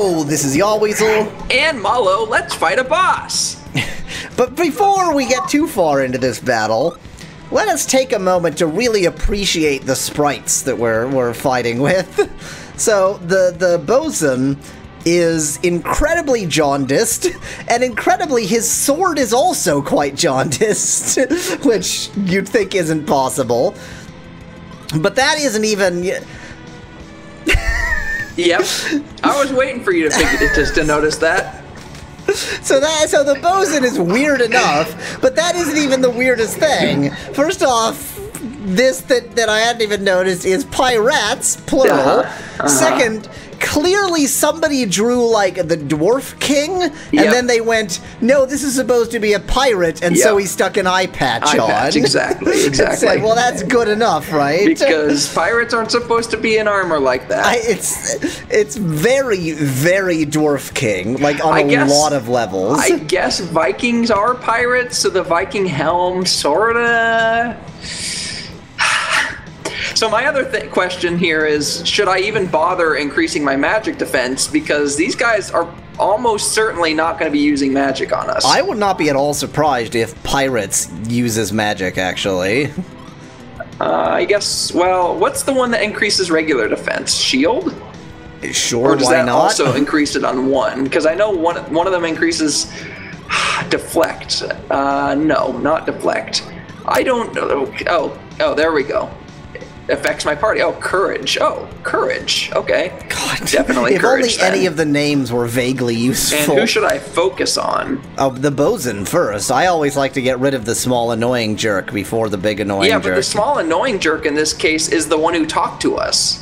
Hello, this is Weasel. And Mallow, let's fight a boss! But before we get too far into this battle, let us take a moment to really appreciate the sprites that we're fighting with. So, the bosun is incredibly jaundiced, and incredibly his sword is also quite jaundiced, which you'd think isn't possible. But that isn't even... Yep. I was waiting for you to notice that. So the bosun is weird enough, but that isn't even the weirdest thing. First off, this that I hadn't even noticed is pirates, plural. Second, clearly somebody drew like the dwarf king, and then they went, no, this is supposed to be a pirate, and so he stuck an eye patch on. Exactly. And said, well, that's good enough, right? Because pirates aren't supposed to be in armor like that. It's very, very dwarf king, like on a lot of levels. I guess Vikings are pirates, so the Viking helm sorta... So my other question here is, should I even bother increasing my magic defense? Because these guys are almost certainly not going to be using magic on us. I would not be at all surprised if pirates uses magic, actually. I guess, well, what's the one that increases regular defense? Shield? Sure, or does why that not? also increase it on one? Because I know one of them increases deflect. No, not deflect. I don't know. Oh, there we go. Affects my party. Oh, courage. Oh, courage. Okay. God, definitely if courage. If only any of the names were vaguely useful. And who should I focus on? Oh, the bosun first. I always like to get rid of the small annoying jerk before the big annoying jerk. Yeah, but the small annoying jerk in this case is the one who talked to us.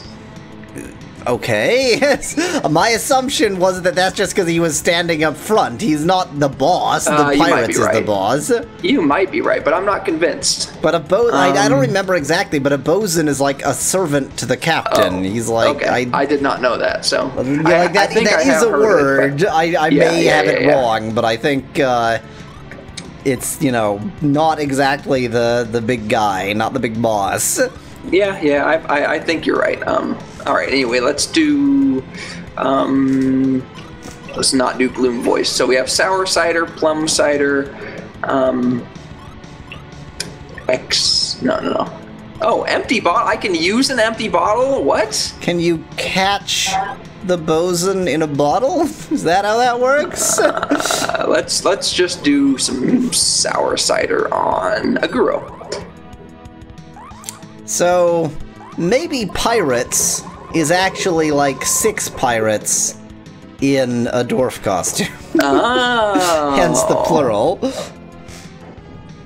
Okay. My assumption was that that's just because he was standing up front. He's not the boss. The pirates is the boss. You might be right, but I'm not convinced. But I don't remember exactly, but a bosun is like a servant to the captain. He's like... Okay. I did not know that, so... that is a word. I may have it wrong, but I think it's, not exactly the big guy, not the big boss. Yeah, I think you're right. Alright, anyway, let's do... let's not do Gloom Voice. So we have Sour Cider, Plum Cider, No. Oh, empty bottle? I can use an empty bottle? What? Can you catch the bosun in a bottle? Is that how that works? Let's just do some Sour Cider on Aguro. So, maybe pirates is actually like 6 pirates in a dwarf costume. Oh. Hence the plural.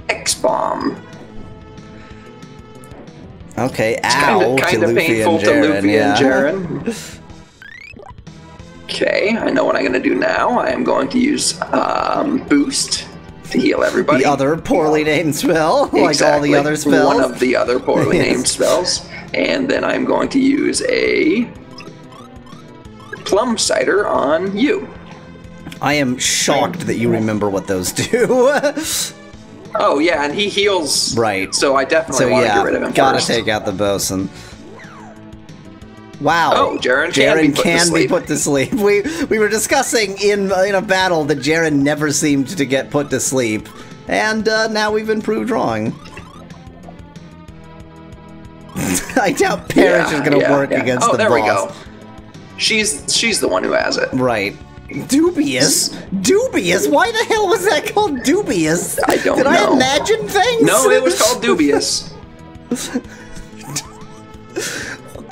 X-Bomb. Okay, ow, kind of painful to Lufia and Jaren. Okay, I know what I'm going to do now. I am going to use Boost to heal everybody. The other poorly named spell, exactly. Like all the other spells. One of the other poorly named spells. And then I'm going to use a Plum Cider on you. I am shocked that you remember what those do. Oh yeah, and he heals. Right. So I definitely want to get rid of him gotta first. take out the bosun. Wow. Oh, Jaren can be put to sleep. We were discussing in a battle that Jaren never seemed to get put to sleep, and now we've improved drawing. I doubt Parrish is going to work against the boss. Oh, there we go. She's the one who has it. Right. Dubious? Dubious? Why the hell was that called dubious? I don't know. Did I imagine things? No, it was called dubious.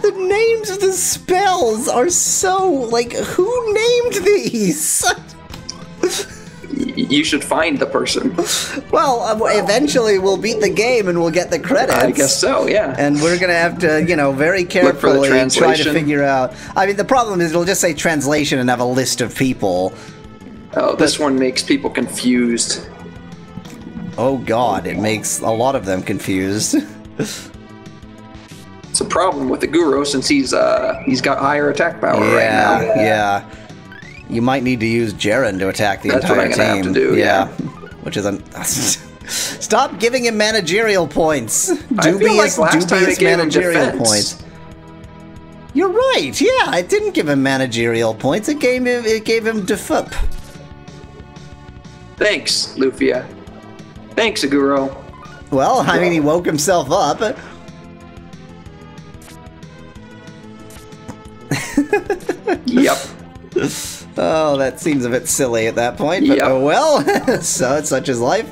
The names of the spells are so, like, who named these? You should find the person. Well, eventually we'll beat the game and we'll get the credits. I guess so, yeah. And we're going to have to, very carefully try to figure out... I mean, the problem is it'll just say translation and have a list of people. Oh, this one makes people confused. Oh god, it makes a lot of them confused. It's a problem with the Guru since he's got higher attack power right now. Yeah. You might need to use Jaren to attack the entire team. That's what I'm gonna have to do, yeah. Which is Stop giving him managerial points. I feel like last time it gave him managerial defense. points. You're right, yeah, it didn't give him managerial points, it gave him defup. Thanks, Lufia. Thanks, Aguro. Well, I mean, he woke himself up. Yep. Oh, that seems a bit silly at that point, but Yep. oh well, so such is life.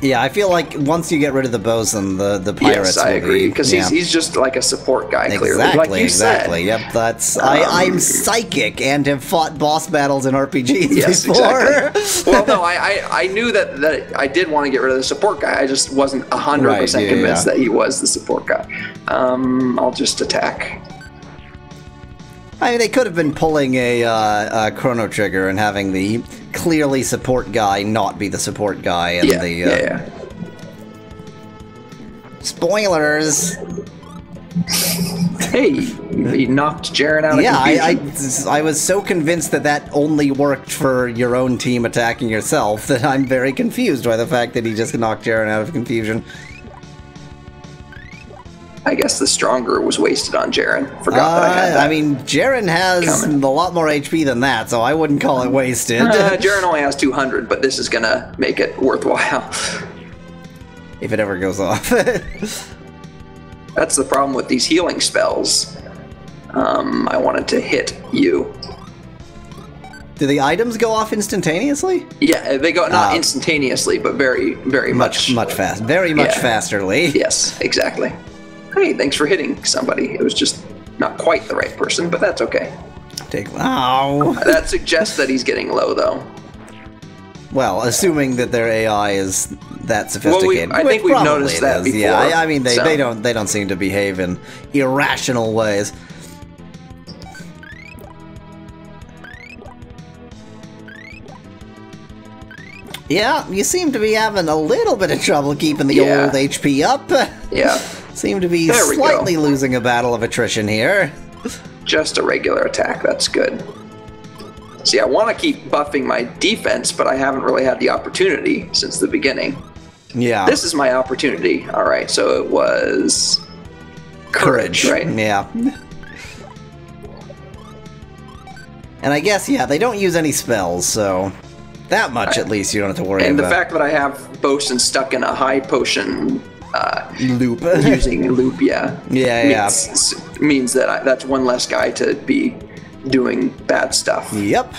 Yeah, I feel like once you get rid of the bosun, the pirates Yes, I will agree, be... because yeah. he's just like a support guy, clearly. Exactly, Like you exactly. said. Yep, that's... I'm psychic and have fought boss battles in RPGs Yes, before. exactly. Well, no, I knew that I did want to get rid of the support guy. I just wasn't 100% Right, convinced that he was the support guy. I'll just attack. I mean, they could have been pulling a Chrono Trigger and having the clearly support guy not be the support guy. And Yeah. Spoilers! Hey, he knocked Jaren out of confusion. I was so convinced that only worked for your own team attacking yourself that I'm very confused by the fact that he just knocked Jaren out of confusion. I guess the stronger was wasted on Jaren. Forgot that I had that. I mean, Jaren has a lot more HP than that, so I wouldn't call it wasted. Jaren only has 200, but this is gonna make it worthwhile. If it ever goes off. That's the problem with these healing spells. I wanted to hit you. Do the items go off instantaneously? Yeah, they go not instantaneously, but very, very much fast. Very much fasterly. Yes, exactly. Hey, thanks for hitting somebody. It was just not quite the right person, but that's okay. Ow. That suggests that he's getting low, though. Well, assuming that their AI is that sophisticated. Well, I think we've noticed that before. Yeah, I mean, they don't seem to behave in irrational ways. Yeah, you seem to be having a little bit of trouble keeping the old HP up. Yeah. Seem to be slightly losing a battle of attrition here. Just a regular attack, that's good. See, I want to keep buffing my defense, but I haven't really had the opportunity since the beginning. Yeah. This is my opportunity. All right, so it was courage, right? Yeah. And I guess, yeah, they don't use any spells, so that much at least you don't have to worry about. And the fact that I have bosun stuck in a high potion loop. using loop, means that that's one less guy to be doing bad stuff. Yep.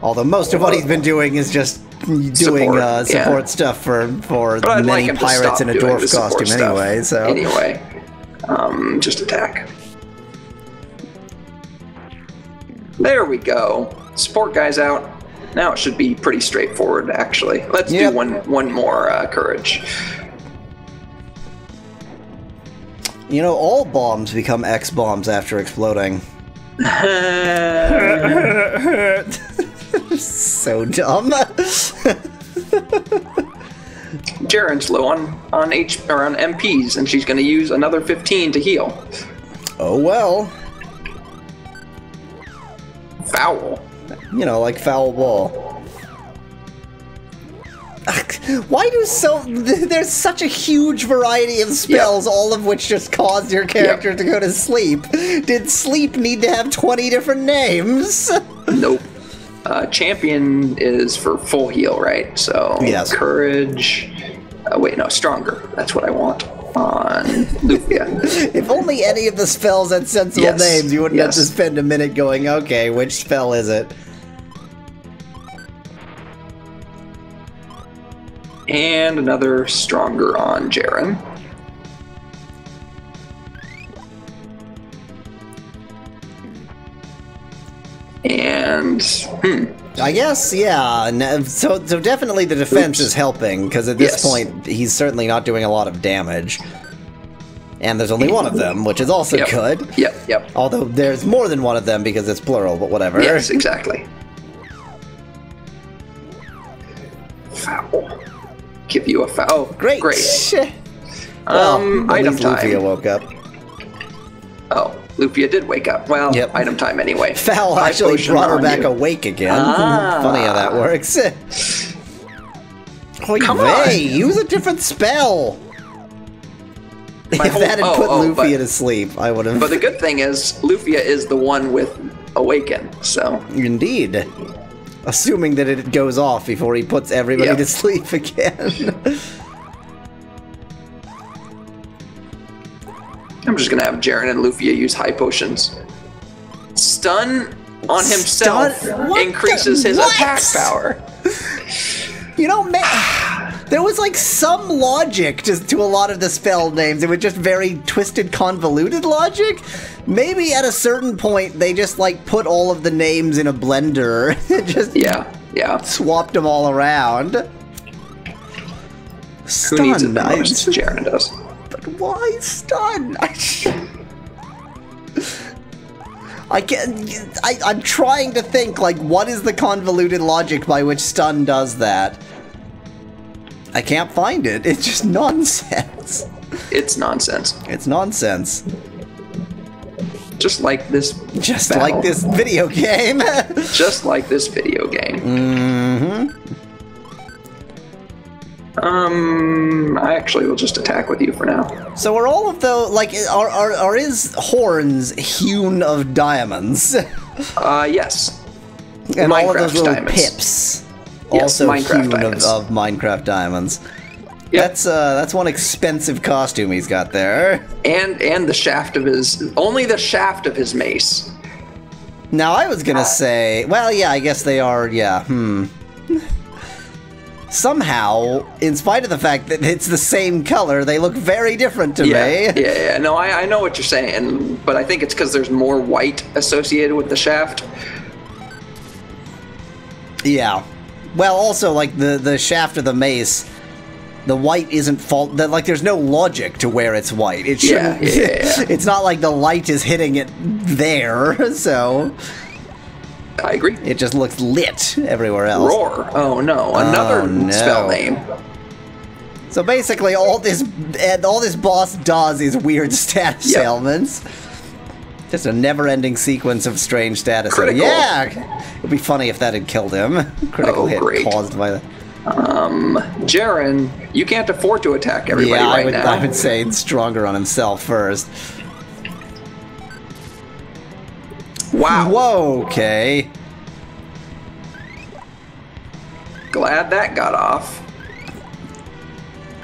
Although most of what he's been doing is just doing support stuff for many pirates in a dwarf costume anyway. So anyway, just attack. There we go. Support guy's out. Now it should be pretty straightforward, actually. Let's do one more courage. You know, all bombs become X-bombs after exploding. So dumb. Jaren's low on MPs, and she's going to use another 15 to heal. Oh well. Foul. You know, like foul ball. Why do there's such a huge variety of spells, all of which just cause your character to go to sleep? Did sleep need to have 20 different names? Nope. Champion is for full heal, right? So courage. Wait, no, stronger. That's what I want on Lufia. If only any of the spells had sensible names, you wouldn't have to spend a minute going, okay, which spell is it? And another stronger on Jaren. And I guess, yeah. So definitely the defense is helping, because at this point he's certainly not doing a lot of damage. And there's only one of them, which is also good. Yep. Although there's more than one of them because it's plural, but whatever. Yes, exactly. Foul. Give you a foul. Oh, great. Well, item time. Lufia woke up. Oh, Lufia did wake up. Well, item time anyway. Foul actually brought her back awake again. Funny how that works. Come on. Use a different spell. If that had put Lufia to sleep, I would have... But the good thing is, Lufia is the one with Awaken, so... Indeed. Assuming that it goes off before he puts everybody to sleep again. I'm just gonna have Jaren and Lufia use high potions. Stun on himself increases his attack power. You know, there was like some logic to a lot of the spell names. It was just very twisted, convoluted logic. Maybe at a certain point they just like put all of the names in a blender and just swapped them all around. Who needs it the most? Jaren does. But why stun? I'm trying to think, like, what is the convoluted logic by which stun does that? I can't find it. It's just nonsense. It's nonsense. It's nonsense. Just like this battle. Like this video game. Just like this video game. Mm-hmm. I actually will just attack with you for now. So are all of the, like, are his horns hewn of diamonds? Yes. And Minecraft all of those little diamonds. Pips. Yes, also Minecraft hewn diamonds. of Minecraft diamonds. Yep. That's one expensive costume he's got there. And the shaft of his, only the shaft of his mace. Now I was gonna say, well, yeah, I guess they are, Somehow, in spite of the fact that it's the same color, they look very different to me. Yeah. No, I know what you're saying, but I think it's because there's more white associated with the shaft. Yeah. Well, also, like, the shaft of the mace, the white isn't like, there's no logic to where it's white. It shouldn't... It's not like the light is hitting it there, so... I agree. It just looks lit everywhere else. Roar. Oh, no. Another spell name. So basically, all this boss does is weird status ailments. Just a never-ending sequence of strange status. Critical. Yeah! It'd be funny if that had killed him. Critical hit caused by the... Jaren, you can't afford to attack everybody right now. I would say it's stronger on himself first. Wow. Whoa, okay. Glad that got off.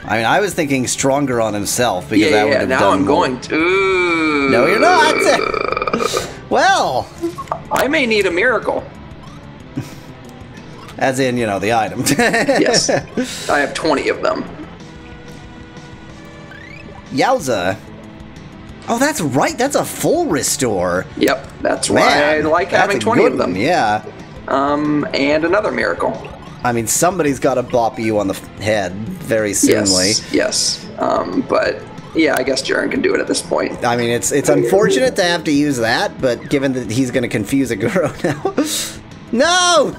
I mean, I was thinking stronger on himself because that would have done now I'm more. going to... No, you're not! Well... I may need a miracle. As in, you know, the item. Yes. I have 20 of them. Yowza. Oh, that's right. That's a full restore. Yep. That's why I like having 20 of them. Yeah. And another miracle. I mean, somebody's got to bop you on the head very soonly. Yes. But yeah, I guess Jaren can do it at this point. I mean, it's unfortunate to have to use that, but given that he's going to confuse a Guru now. No!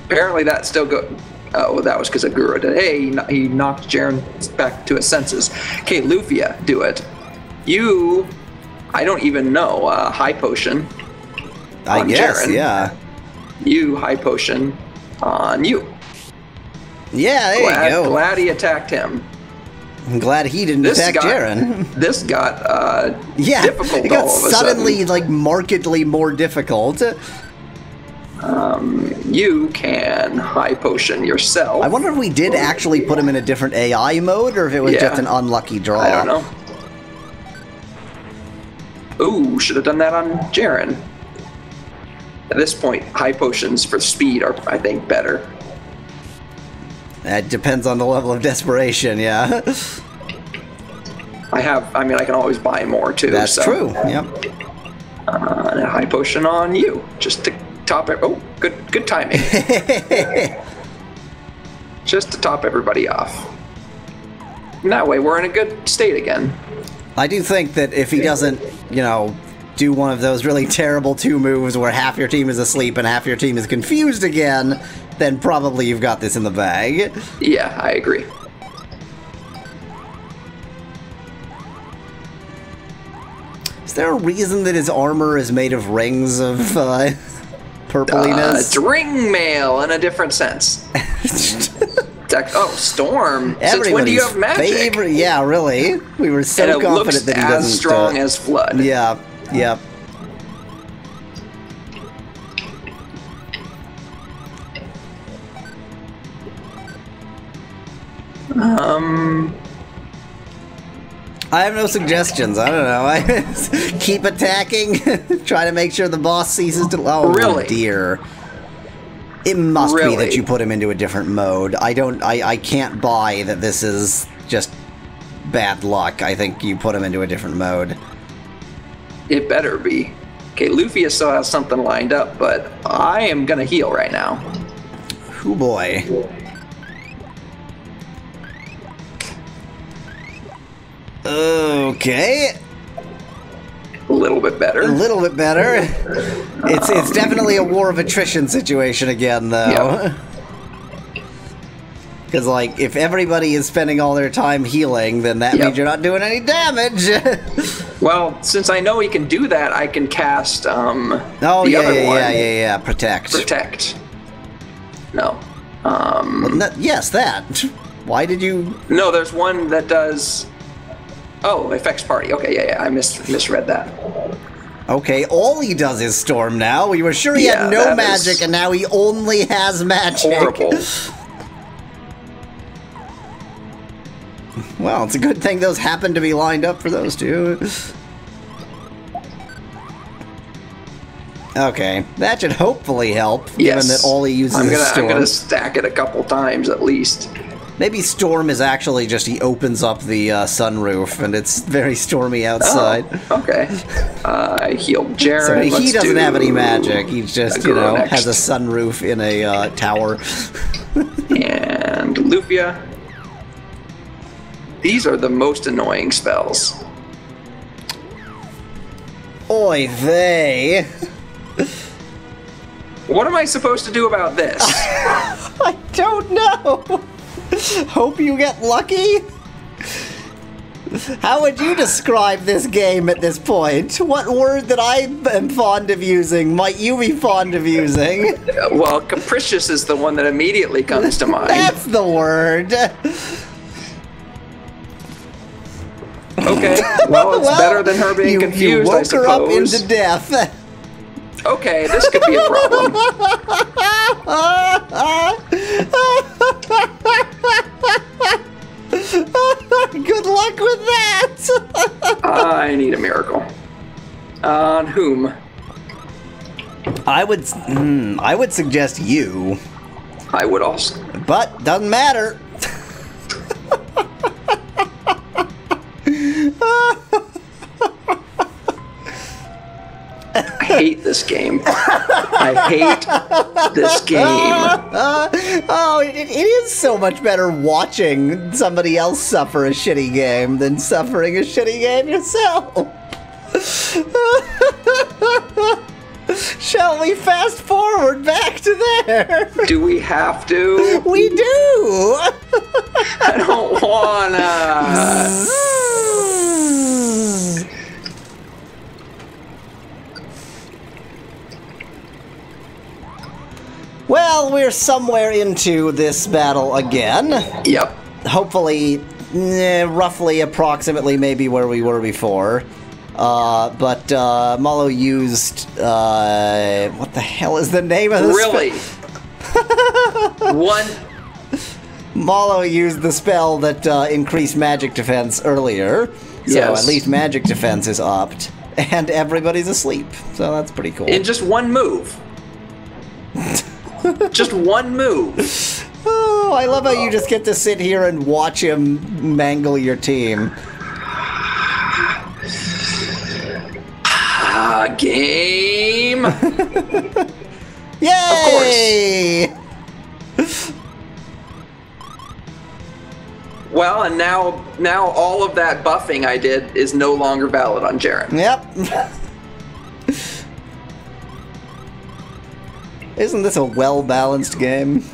Apparently that still go... Oh, that was because of Guru did. Hey, he knocked Jaren back to his senses. Okay, Lufia, do it. You... I don't even know. High potion I on guess, Jaren. yeah. You high potion on you. Yeah, there you go. Glad he attacked him. I'm glad he didn't attack Jaren. This got difficult. It got all of a suddenly sudden. like markedly more difficult. You can high potion yourself. I wonder if we did actually put him in a different AI mode, or if it was just an unlucky draw. I don't know. Ooh, should have done that on Jaren. At this point, high potions for speed are, I think, better. That depends on the level of desperation, yeah. I mean, I can always buy more, too. That's true, yep. And a high potion on you, just to top it. Oh, good timing. Just to top everybody off. And that way, we're in a good state again. I do think that if he doesn't, you know, do one of those really terrible two moves where half your team is asleep and half your team is confused again, then probably you've got this in the bag. Yeah, I agree. Is there a reason that his armor is made of rings of purpliness? It's ring mail in a different sense. Oh, Storm. Since when do you have magic? Favorite, yeah, really. We were so and it confident looks that he as doesn't. Strong as Flood. Yeah, yeah. I have no suggestions. I don't know. I keep attacking. Try to make sure the boss ceases to. Oh, really? Dear. It must be that you put him into a different mode. I can't buy that this is just bad luck. I think you put him into a different mode. It better be. Okay, Lufia still has something lined up, but I am gonna heal right now. Oh boy. Okay. A little bit better. A little bit better. It's definitely a war of attrition situation again, though. Because, like, if everybody is spending all their time healing, then that means you're not doing any damage. Well, since I know he can do that, I can cast the other one. Protect. Protect. No. Yes, that. Why did you... No, there's one that does... Oh, affects party. Okay, yeah, I misread that. Okay, all he does is Storm now. We were sure he had no magic, and now he only has magic. Horrible. Well, it's a good thing those happen to be lined up for those two. Okay, that should hopefully help, given that all he uses is Storm. I'm gonna stack it a couple times at least. Maybe Storm is actually just he opens up the sunroof and it's very stormy outside. Oh, okay. I healed Jaren. So he doesn't have any magic. He's just, you know, has a sunroof in a tower. And Lufia. These are the most annoying spells. Oy vey. What am I supposed to do about this? I don't know. Hope you get lucky? How would you describe this game at this point? What word that I am fond of using might you be fond of using? Well, capricious is the one that immediately comes to mind. That's the word. Okay, well, it's better than her being confused, I suppose. You woke her up into death. Okay, this could be a problem. Good luck with that! I need a miracle. On whom? I would suggest you. I would also. But doesn't matter. I hate this game. I hate this game. It is so much better watching somebody else suffer a shitty game than suffering a shitty game yourself. Shall we fast forward back to there? Do we have to? We do! I don't wanna. Well, we're somewhere into this battle again. Yep. Hopefully, roughly, approximately, maybe where we were before. But Mallow used, what the hell is the name of this? Really? One. Mallow used the spell that increased magic defense earlier. So at least magic defense is upped. And everybody's asleep. So that's pretty cool. In just one move. Just one move. Oh, I love how you just get to sit here and watch him mangle your team. Game. Yay! Of course. Well, and now all of that buffing I did is no longer valid on Jaren. Yep. Isn't this a well-balanced game?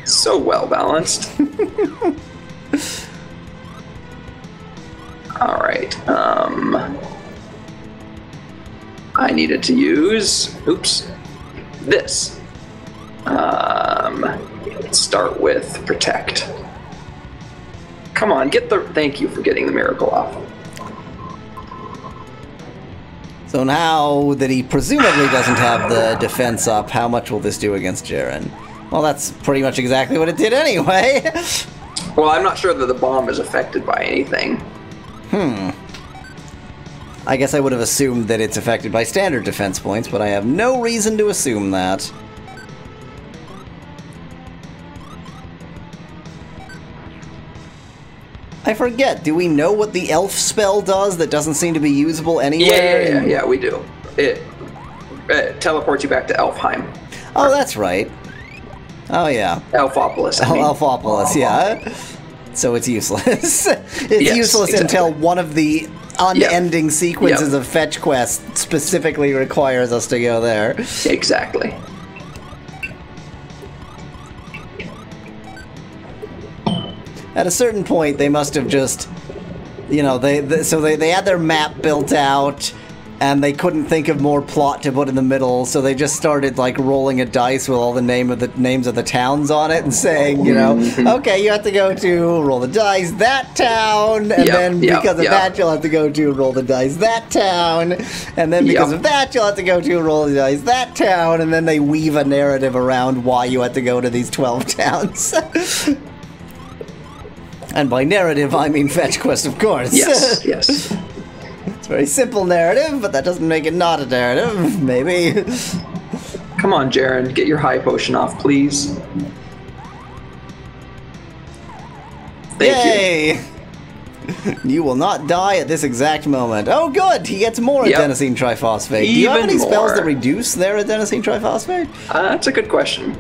So well-balanced. Alright, I needed to use, oops, this. Let's start with Protect. Come on, get the... Thank you for getting the Miracle off. So now that he presumably doesn't have the defense up, how much will this do against Jaren? Well, that's pretty much exactly what it did anyway. Well, I'm not sure that the bomb is affected by anything. I guess I would have assumed that it's affected by standard defense points, but I have no reason to assume that. I forget, do we know what the elf spell does that doesn't seem to be usable anywhere? Yeah, we do. It teleports you back to Elfheim. Oh, that's right. Oh, yeah. Elfopolis, I mean. Elfopolis, yeah. So it's useless. It's useless exactly. until one of the unending sequences of fetch quests specifically requires us to go there. Exactly. At a certain point, they must have just, you know, they had their map built out, and they couldn't think of more plot to put in the middle, so they just started, like, rolling a dice with all the names of the towns on it and saying, you know, okay, you have to go to roll the dice that town, and then because of that, you'll have to go to roll the dice that town, and then because of that, you'll have to go to roll the dice that town, and then they weave a narrative around why you had to go to these 12 towns. And by narrative, I mean fetch quest, of course. Yes, yes. It's a very simple narrative, but that doesn't make it not a narrative, maybe. Come on, Jaren, get your high potion off, please. Thank you. You will not die at this exact moment. Oh, good! He gets more adenosine triphosphate. Do you have any spells that reduce their adenosine triphosphate? That's a good question.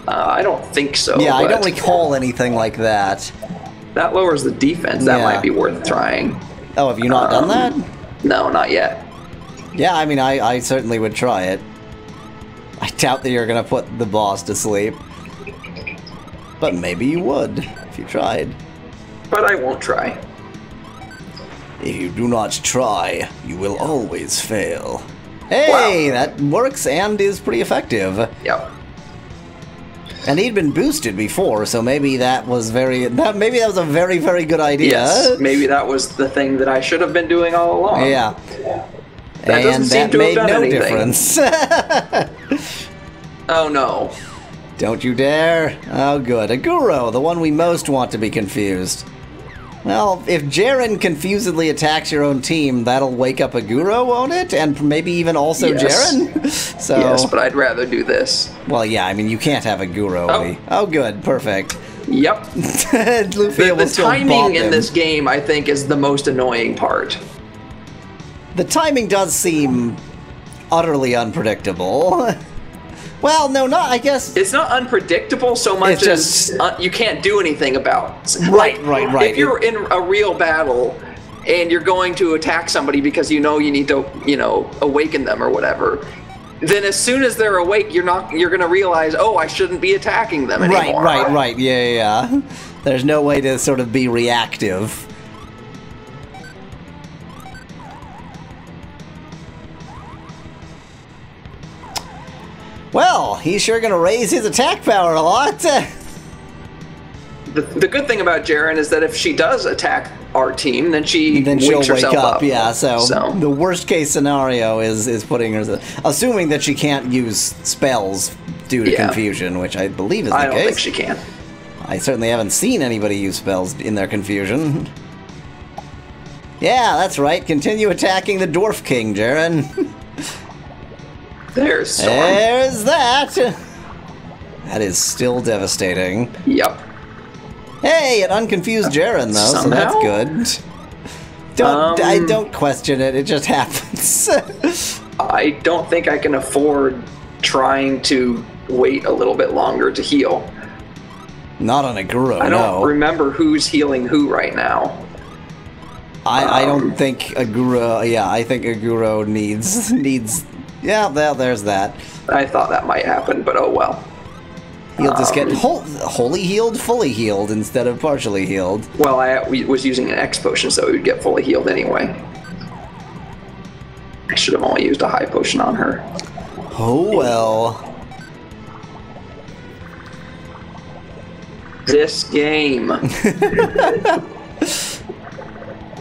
I don't think so. Yeah, I don't recall anything like that. That lowers the defense. That might be worth trying. Oh, have you not done that? No, not yet. Yeah, I mean, I certainly would try it. I doubt that you're going to put the boss to sleep. But maybe you would, if you tried. But I won't try. If you do not try, you will always fail. Hey, that works and is pretty effective. Yep. And he'd been boosted before, so maybe that was a very, very good idea. Yes, maybe that was the thing that I should have been doing all along. Yeah. That doesn't seem to have done anything. Difference. Oh no. Don't you dare. Oh good. Aguro, the one we most want to be confused. Well, if Jaren confusedly attacks your own team, that'll wake up Aguro, won't it? And maybe even also Jaren? So, yes, but I'd rather do this. Well, yeah, I mean, you can't have Aguro. Oh, good. Perfect. Yep. Lufia the timing in this game, I think, is the most annoying part. The timing does seem utterly unpredictable. Well, no, not, I guess... It's not unpredictable so much as you can't do anything about. Right. If you're in a real battle and you're going to attack somebody because you know you need to, awaken them or whatever, then as soon as they're awake, you're going to realize, oh, I shouldn't be attacking them anymore. Right. Yeah. There's no way to sort of be reactive. Well, he's sure gonna raise his attack power a lot. The good thing about Jaren is that if she does attack our team, then she'll wake up. Yeah, so the worst case scenario is putting her, assuming that she can't use spells due to confusion, which I believe is the case. I don't think she can. I certainly haven't seen anybody use spells in their confusion. Yeah, that's right. Continue attacking the Dwarf King, Jaren. There's Storm. There's that! That is still devastating. Yep. Hey, it unconfused Jaren, though, so that's good. Don't question it, it just happens. I don't think I can afford trying to wait a little bit longer to heal. Not on Aguro, I don't remember who's healing who right now. I don't think Aguro... Yeah, I think Aguro needs... Yeah, there's that. I thought that might happen, but oh well. He'll just get wholly healed, fully healed, instead of partially healed. Well, I was using an X potion, so he would get fully healed anyway. I should have only used a high potion on her. Oh well. This game.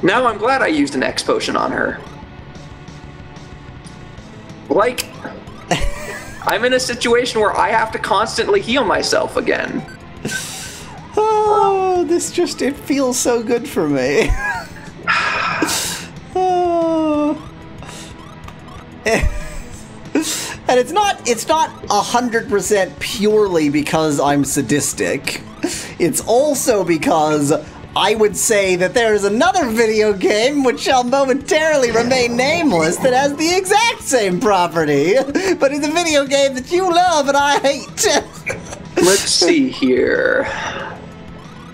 Now I'm glad I used an X potion on her. Like, I'm in a situation where I have to constantly heal myself again. Oh, it feels so good for me. Oh. And it's not 100% purely because I'm sadistic. It's also because I would say that there is another video game, which shall momentarily remain nameless, that has the exact same property, but it's a video game that you love and I hate. Let's see here.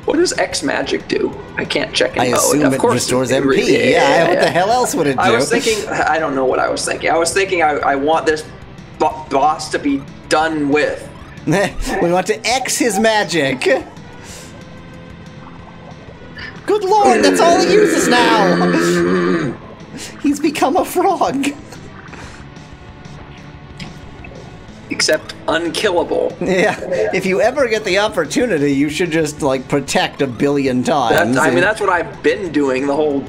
What does X Magic do? I can't check it. I assume it restores MP. Yeah, what the hell else would it do? I was thinking, I don't know what I was thinking. I was thinking I want this boss to be done with. We want to X his magic. Good lord, that's all he uses now! He's become a frog. Except unkillable. Yeah, if you ever get the opportunity, you should just, like, protect 1 billion times. I mean, that's what I've been doing the whole...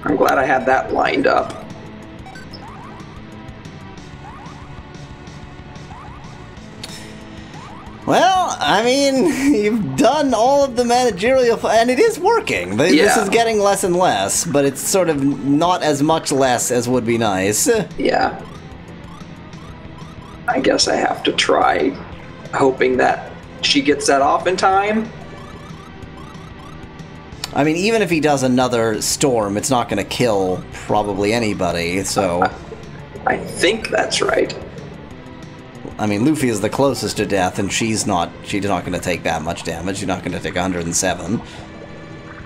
I'm glad I had that lined up. Well, I mean, you've done all of the managerial, and it is working. This is getting less and less, but it's sort of not as much less as would be nice. Yeah. I guess I have to try hoping that she gets that off in time. I mean, even if he does another storm, it's not going to kill probably anybody, so... I think that's right. I mean, Lufia is the closest to death, and she's not going to take that much damage. She's not going to take 107.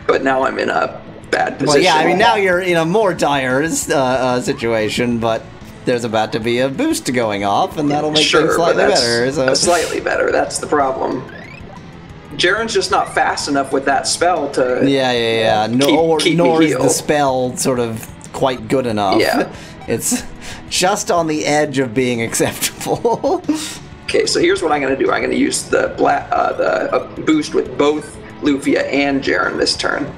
But now I'm in a bad position. Well, yeah, I mean, now you're in a more dire situation, but there's about to be a boost going off, and that'll make things slightly better. So. Slightly better, that's the problem. Jaren's just not fast enough with that spell to keep nor me is healed. the spell sort of quite good enough. Yeah. It's just on the edge of being acceptable. Okay, so here's what I'm going to do. I'm going to use the boost with both Lufia and Jaren this turn.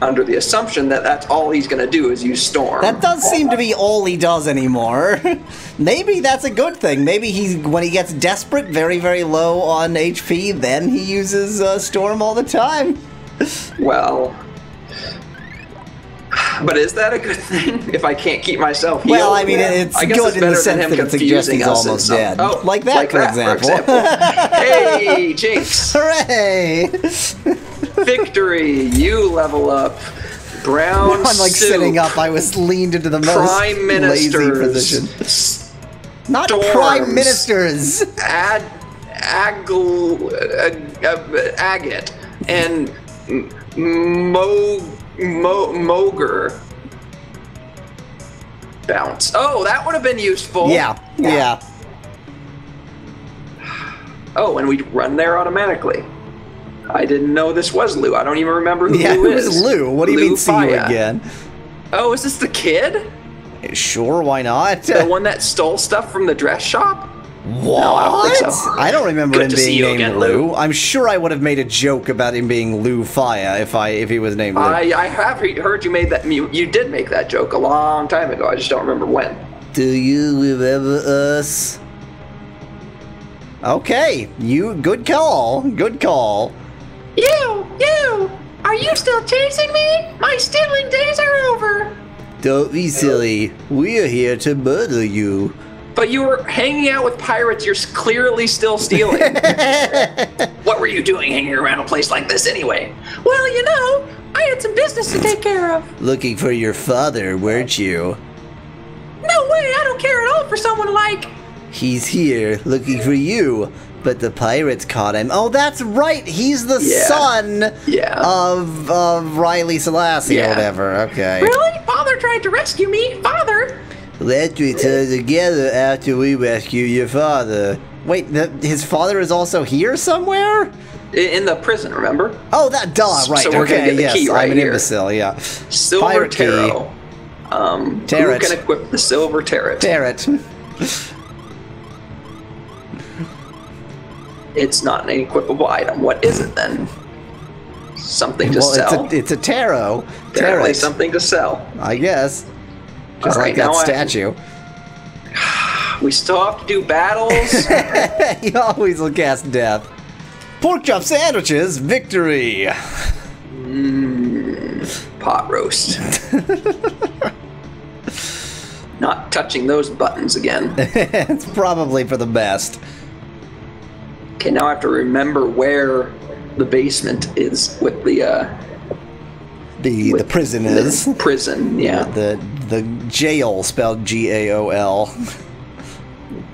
Under the assumption that that's all he's going to do is use Storm. That does seem to be all he does anymore. Maybe that's a good thing. Maybe when he gets desperate, very, very low on HP, then he uses Storm all the time. Well... But is that a good thing if I can't keep myself healed? Well, I mean, it's good in the sense that it suggests he's almost dead. Oh, like that, for example. Hey, Jinx! Hooray! Victory! You level up. Brown I'm like soup. sitting up. I was leaned into the most Prime lazy Ministers. position. Not Storms. Prime Ministers! Agate. And Moger. Bounce. Oh, that would have been useful. Yeah. Oh, and we run there automatically. I didn't know this was Lou. I don't even remember who Lou is. Who's Lou? What do you mean see you again? Oh, is this the kid? Sure, why not? The one that stole stuff from the dress shop? What? No, I don't think so. I don't remember him being named again, Lou. I'm sure I would have made a joke about him being Lufia if he was named Lou. I have heard you made that. You did make that joke a long time ago. I just don't remember when. Do you remember us? Okay, good call. Good call. You! Are you still chasing me? My stealing days are over! Don't be silly. We're here to murder you. But you were hanging out with pirates. You're clearly still stealing. What were you doing hanging around a place like this anyway? Well, you know, I had some business to take care of. Looking for your father, weren't you? No way, I don't care at all for someone like... He's here, looking for you. But the pirates caught him. Oh, that's right. He's the son of Riley Selassie or whatever. Okay. Really? Father tried to rescue me. Father? Let's return together after we rescue your father. Wait, his father is also here somewhere? In the prison, remember? Oh, that duh, right. So we're gonna get the key right I'm an here. imbecile, yeah. Silver Tarot. Turret. Who can equip the silver turret? Turret. It's not an equipable item. What is it then? Something to sell? It's a tarot. Apparently Turret. something to sell. I guess. Just All like right, that now statue. We still have to do battles. You always will cast death. Pork chop sandwiches, victory! Pot roast. Not touching those buttons again. It's probably for the best. Okay, now I have to remember where the basement is with the prison is. The prison, yeah. The jail spelled G-A-O-L.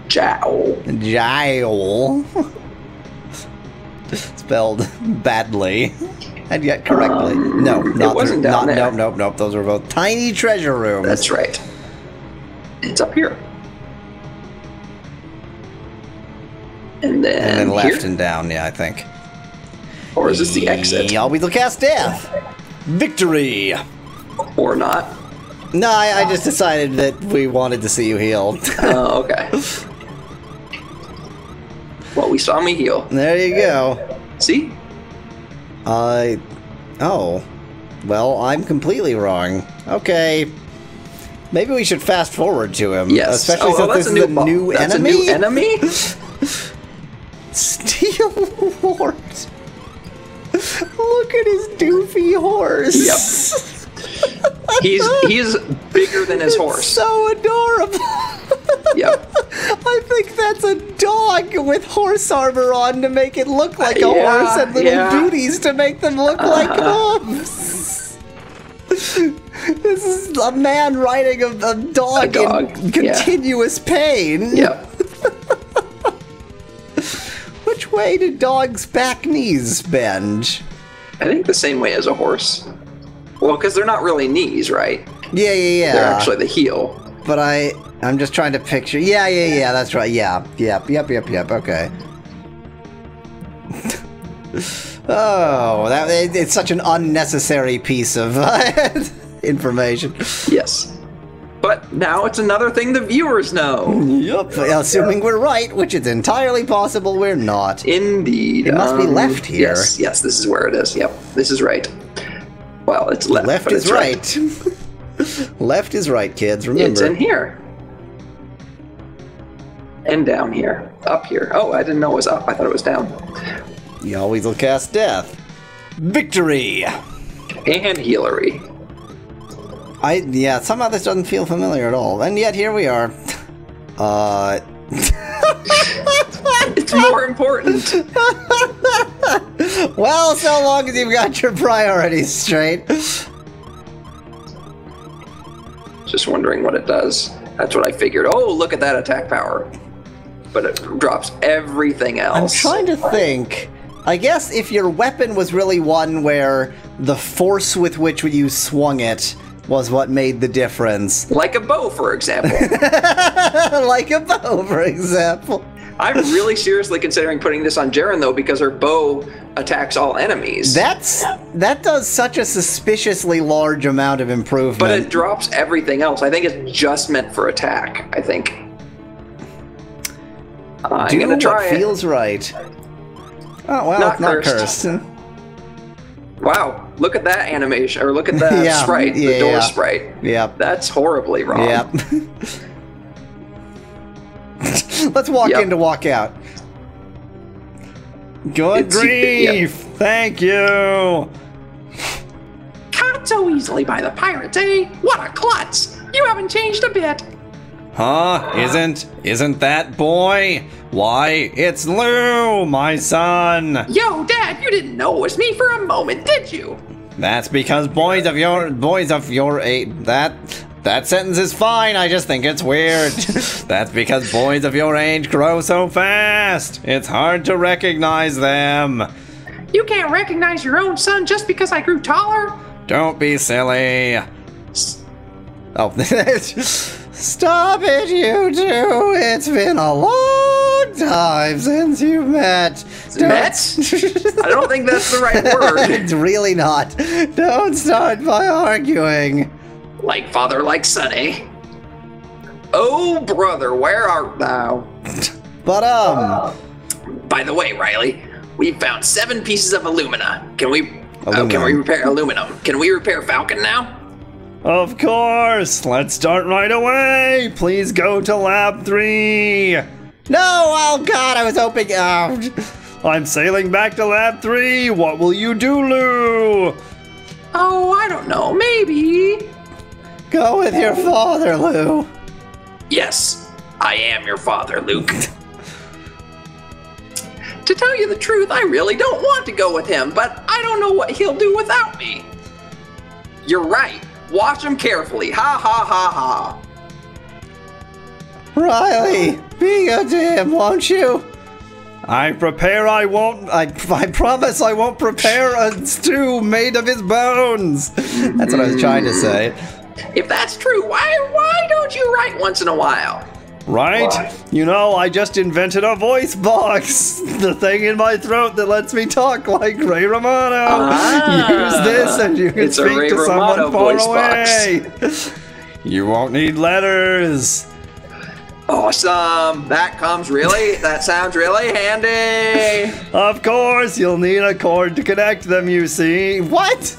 Jowl. Jail. Spelled badly. And yet correctly. No, not it wasn't down there. Nope. Those were both tiny treasure rooms. That's right. It's up here. And then left here? and down, yeah, I think. Or is this the exit? Always will cast death. Victory. Or not. No, I just decided that we wanted to see you heal. Oh, okay. Well, we saw me heal. There you go. See? Oh. Well, I'm completely wrong. Okay. Maybe we should fast forward to him. Yes. Especially since this is a new that's enemy. A new enemy? Steel horse. Look at his doofy horse. Yep. He's bigger than his horse. So adorable. Yep. I think that's a dog with horse armor on to make it look like a horse and little booties to make them look like hooves. This is a man riding a dog in continuous pain. Yep. Which way do dogs' back knees bend? I think the same way as a horse. Well, because they're not really knees, right? Yeah. They're actually the heel. But I'm just trying to picture. Yeah, that's right. Yeah. Yep. Okay. Oh, it's such an unnecessary piece of information. Yes. But now it's another thing the viewers know. Yep. Assuming we're right, which is entirely possible we're not. Indeed. It must be left here. Yes, this is where it is. Yep, this is right. Well, it's left. Left is right. Left is right, kids. Remember. It's in here. And down here. Up here. Oh, I didn't know it was up. I thought it was down. You always will cast death. Victory! And healery. Yeah, somehow this doesn't feel familiar at all. And yet here we are. It's more important. Well, so long as you've got your priorities straight. Just wondering what it does. That's what I figured. Oh, look at that attack power. But it drops everything else. I'm trying to think. I guess if your weapon was really one where the force with which you swung it was what made the difference. Like a bow, for example. Like a bow, for example. I'm really seriously considering putting this on Jaren, though, because her bow attacks all enemies. That does such a suspiciously large amount of improvement. But it drops everything else. I think it's just meant for attack, I think. I'm gonna try what feels right. Oh, well, it's not cursed. Wow, look at that animation, or look at that sprite, the door sprite. Yep. That's horribly wrong. Yep. Let's walk in to walk out. Good grief! Thank you! Caught so easily by the pirates, eh? What a klutz! You haven't changed a bit. Huh? Isn't that boy? Why, it's Lou, my son! Yo, Dad, you didn't know it was me for a moment, did you? That's because boys of your age, that sentence is fine, I just think it's weird. That's because boys of your age grow so fast. It's hard to recognize them. You can't recognize your own son just because I grew taller? Don't be silly. Oh, stop it, you two. It's been a long time since you've met. Met? I don't think that's the right word. It's really not. Don't start by arguing. Like father, like son, eh? Oh, brother, where art thou? But, By the way, Riley, we found 7 pieces of alumina. Can we repair aluminum? Can we repair Falcon now? Of course! Let's start right away! Please go to Lab 3! no, oh god, I was hoping, I'm sailing back to Lab 3! What will you do, Lou? Oh, I don't know, maybe. go with your father, Lou. Yes, I am your father, Luke. To tell you the truth, I really don't want to go with him, but I don't know what he'll do without me. You're right. Watch him carefully. Ha ha ha ha. Riley, be good to him, won't you? I promise I won't prepare a stew made of his bones! That's what I was trying to say. If that's true, why don't you write once in a while? Right? Why? You know, I just invented a voice box! The thing in my throat that lets me talk like Ray Romano! Use this and you can speak to someone far away! You won't need letters! Awesome! That sounds really handy! Of course, you'll need a cord to connect them, you see. What?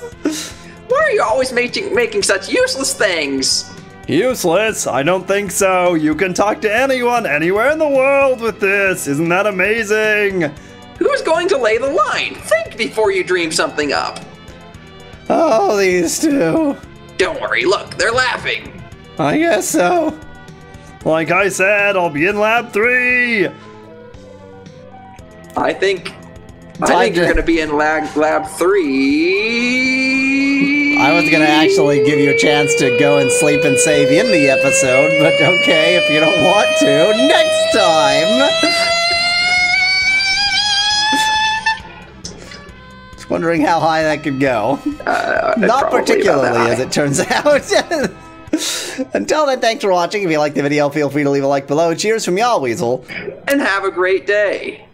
Why are you always making such useless things? Useless? I don't think so. You can talk to anyone, anywhere in the world with this. Isn't that amazing? Who's going to lay the line? Think before you dream something up. Oh, these two. Don't worry, look, they're laughing. I guess so. Like I said, I'll be in Lab 3. I think you're going to be in Lab 3. I was going to actually give you a chance to go and sleep and save in the episode, but okay, if you don't want to, next time! Just wondering how high that could go. Not particularly, as it turns out. Until then, thanks for watching. If you liked the video, feel free to leave a like below. Cheers from y'all, Weasel. And have a great day.